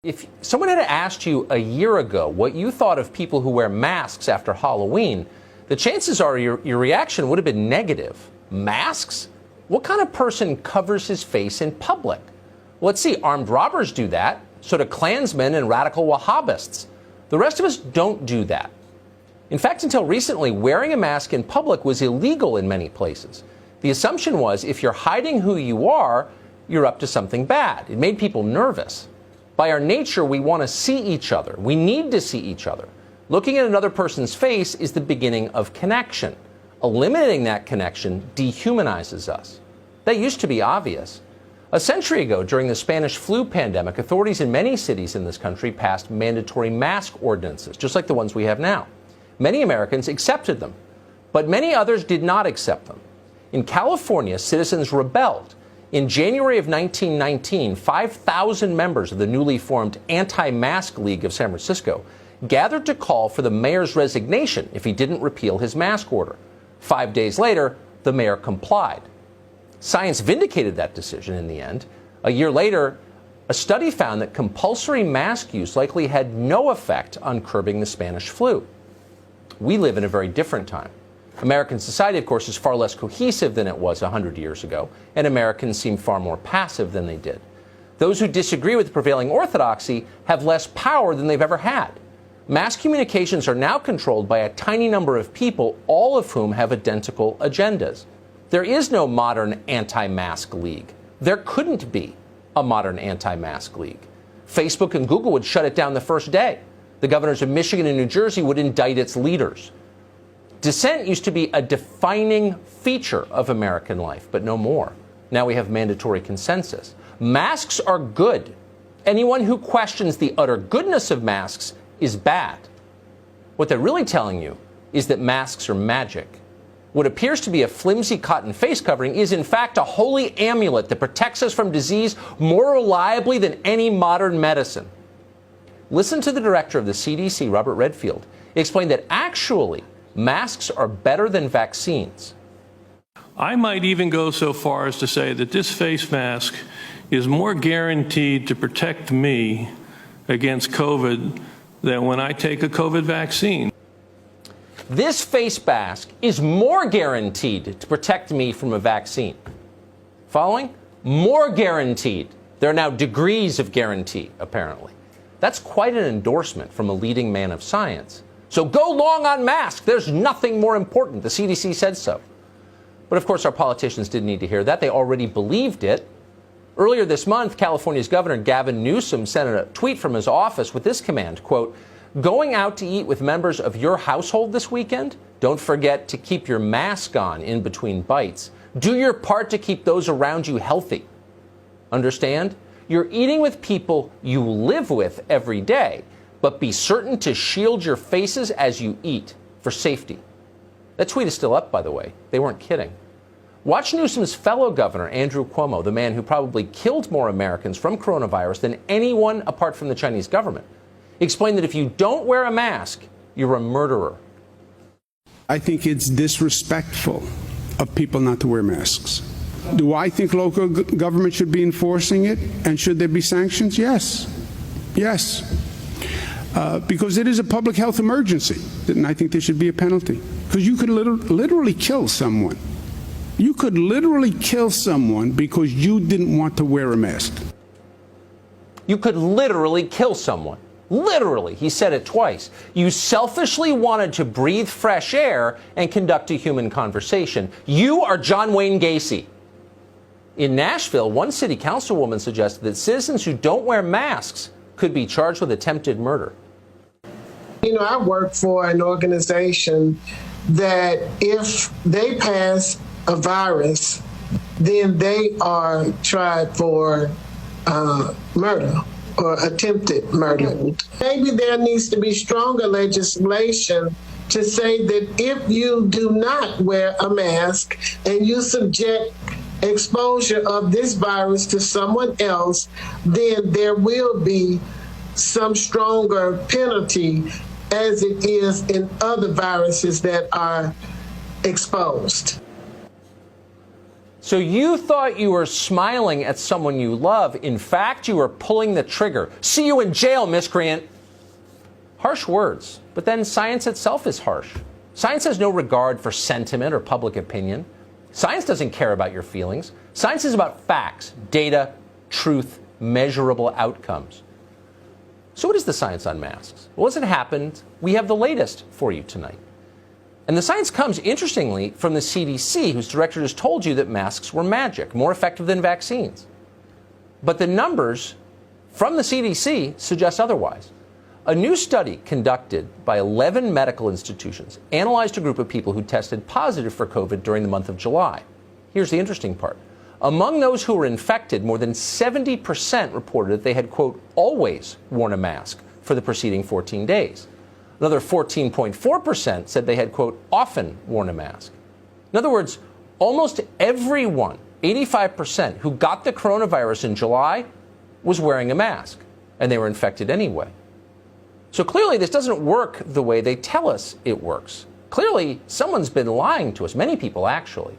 If someone had asked you a year ago what you thought of people who wear masks after Halloween, the chances are your reaction would have been negative. Masks? What kind of person covers his face in public? Well, let's see, armed robbers do that. So do Klansmen and radical Wahhabists. The rest of us don't do that. In fact, until recently, wearing a mask in public was illegal in many places. The assumption was if you're hiding who you are, you're up to something bad. It made people nervous. By our nature, we want to see each other. We need to see each other. Looking at another person's face is the beginning of connection. Eliminating that connection dehumanizes us. That used to be obvious. A century ago, during the Spanish flu pandemic, authorities in many cities in this country passed mandatory mask ordinances, just like the ones we have now. Many Americans accepted them, but many others did not accept them. In California, citizens rebelled. In January of 1919, 5,000 members of the newly formed Anti-Mask League of San Francisco gathered to call for the mayor's resignation if he didn't repeal his mask order. 5 days later, the mayor complied. Science vindicated that decision in the end. A year later, a study found that compulsory mask use likely had no effect on curbing the Spanish flu. We live in a very different time. American society, of course, is far less cohesive than it was 100 years ago, and Americans seem far more passive than they did. Those who disagree with the prevailing orthodoxy have less power than they've ever had. Mass communications are now controlled by a tiny number of people, all of whom have identical agendas. There is no modern anti-mask league. There couldn't be a modern anti-mask league. Facebook and Google would shut it down the first day. The governors of Michigan and New Jersey would indict its leaders. Dissent used to be a defining feature of American life, but no more. Now we have mandatory consensus. Masks are good. Anyone who questions the utter goodness of masks is bad. What they're really telling you is that masks are magic. What appears to be a flimsy cotton face covering is in fact a holy amulet that protects us from disease more reliably than any modern medicine. Listen to the director of the CDC, Robert Redfield, explain that actually masks are better than vaccines. I might even go so far as to say that this face mask is more guaranteed to protect me against COVID than when I take a COVID vaccine. This face mask is more guaranteed to protect me from a vaccine. Following? More guaranteed. There are now degrees of guarantee, apparently. That's quite an endorsement from a leading man of science. So go long on masks. There's nothing more important. The CDC said so. But of course, our politicians didn't need to hear that. They already believed it. Earlier this month, California's Governor Gavin Newsom sent a tweet from his office with this command, quote, "Going out to eat with members of your household this weekend? Don't forget to keep your mask on in between bites. Do your part to keep those around you healthy." Understand? You're eating with people you live with every day, but be certain to shield your faces as you eat for safety. That tweet is still up, by the way. They weren't kidding. Watch Newsom's fellow governor, Andrew Cuomo, the man who probably killed more Americans from coronavirus than anyone apart from the Chinese government, explain that if you don't wear a mask, you're a murderer. I think it's disrespectful of people not to wear masks. Do I think local government should be enforcing it? And should there be sanctions? Yes. Yes. Because it is a public health emergency. And I think there should be a penalty. Because you could literally kill someone. You could literally kill someone because you didn't want to wear a mask. You could literally kill someone. Literally, he said it twice. You selfishly wanted to breathe fresh air and conduct a human conversation. You are John Wayne Gacy. In Nashville, one city councilwoman suggested that citizens who don't wear masks could be charged with attempted murder. You know, I work for an organization that if they pass a virus, then they are tried for murder or attempted murder. Maybe there needs to be stronger legislation to say that if you do not wear a mask and you subject exposure of this virus to someone else, then there will be some stronger penalty as it is in other viruses that are exposed. So you thought you were smiling at someone you love. In fact, you were pulling the trigger. See you in jail, miscreant. Harsh words, but then science itself is harsh. Science has no regard for sentiment or public opinion. Science doesn't care about your feelings. Science is about facts, data, truth, measurable outcomes. So what is the science on masks? Well, as it happened, we have the latest for you tonight. And the science comes, interestingly, from the CDC, whose director just told you that masks were magic, more effective than vaccines. But the numbers from the CDC suggest otherwise. A new study conducted by 11 medical institutions analyzed a group of people who tested positive for COVID during the month of July. Here's the interesting part. Among those who were infected, more than 70% reported that they had, quote, always worn a mask for the preceding 14 days. Another 14.4% said they had, quote, often worn a mask. In other words, almost everyone, 85%, who got the coronavirus in July was wearing a mask, and they were infected anyway. So clearly this doesn't work the way they tell us it works. Clearly someone's been lying to us, many people actually.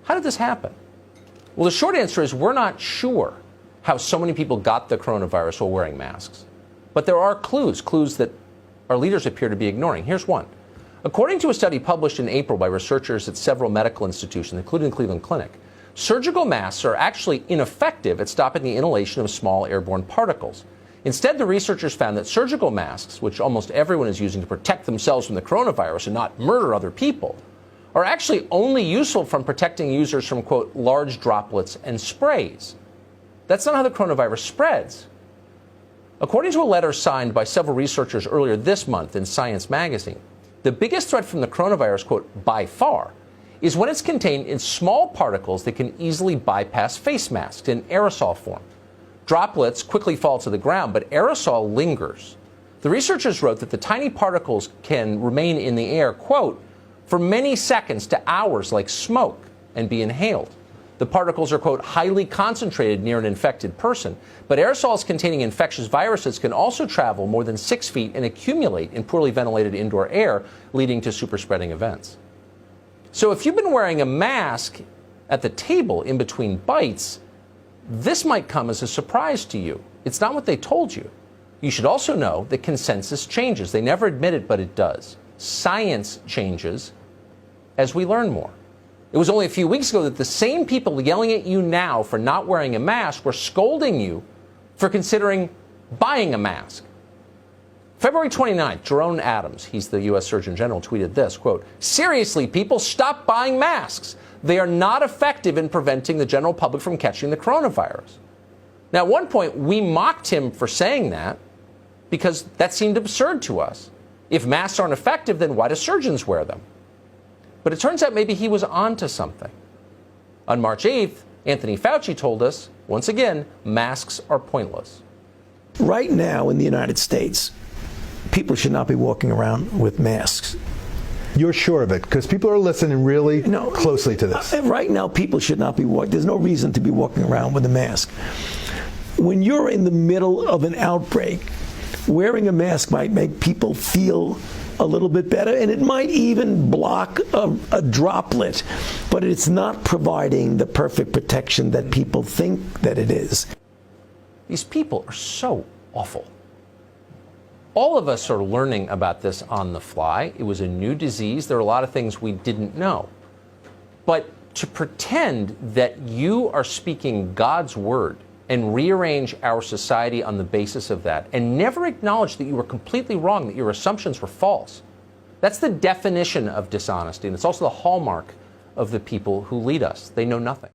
How did this happen? Well, the short answer is we're not sure how so many people got the coronavirus while wearing masks. But there are clues that our leaders appear to be ignoring. Here's one. According to a study published in April by researchers at several medical institutions, including the Cleveland Clinic, surgical masks are actually ineffective at stopping the inhalation of small airborne particles. Instead, the researchers found that surgical masks, which almost everyone is using to protect themselves from the coronavirus and not murder other people, are actually only useful from protecting users from, quote, large droplets and sprays. That's not how the coronavirus spreads. According to a letter signed by several researchers earlier this month in Science magazine, the biggest threat from the coronavirus, quote, by far, is when it's contained in small particles that can easily bypass face masks in aerosol form. Droplets quickly fall to the ground, but aerosol lingers. The researchers wrote that the tiny particles can remain in the air, quote, for many seconds to hours like smoke and be inhaled. The particles are, quote, highly concentrated near an infected person, but aerosols containing infectious viruses can also travel more than 6 feet and accumulate in poorly ventilated indoor air, leading to super spreading events. So if you've been wearing a mask at the table in between bites, this might come as a surprise to you. It's not what they told you. You should also know that consensus changes. They never admit it, but it does. Science changes as we learn more. It was only a few weeks ago that the same people yelling at you now for not wearing a mask were scolding you for considering buying a mask. February 29th, Jerome Adams, he's the U.S. Surgeon General, tweeted this, quote, seriously, people, stop buying masks. They are not effective in preventing the general public from catching the coronavirus. Now, at one point, we mocked him for saying that because that seemed absurd to us. If masks aren't effective, then why do surgeons wear them? But it turns out maybe he was onto something. On March 8th, Anthony Fauci told us, once again, masks are pointless. Right now in the United States, people should not be walking around with masks. You're sure of it? Because people are listening really closely to this. Right now, people should not be walking. There's no reason to be walking around with a mask. When you're in the middle of an outbreak, wearing a mask might make people feel a little bit better, and it might even block a droplet, but it's not providing the perfect protection that people think that it is. These people are so awful. All of us are learning about this on the fly. It was a new disease. There are a lot of things we didn't know. But to pretend that you are speaking God's word and rearrange our society on the basis of that, and never acknowledge that you were completely wrong, that your assumptions were false. That's the definition of dishonesty, and it's also the hallmark of the people who lead us. They know nothing.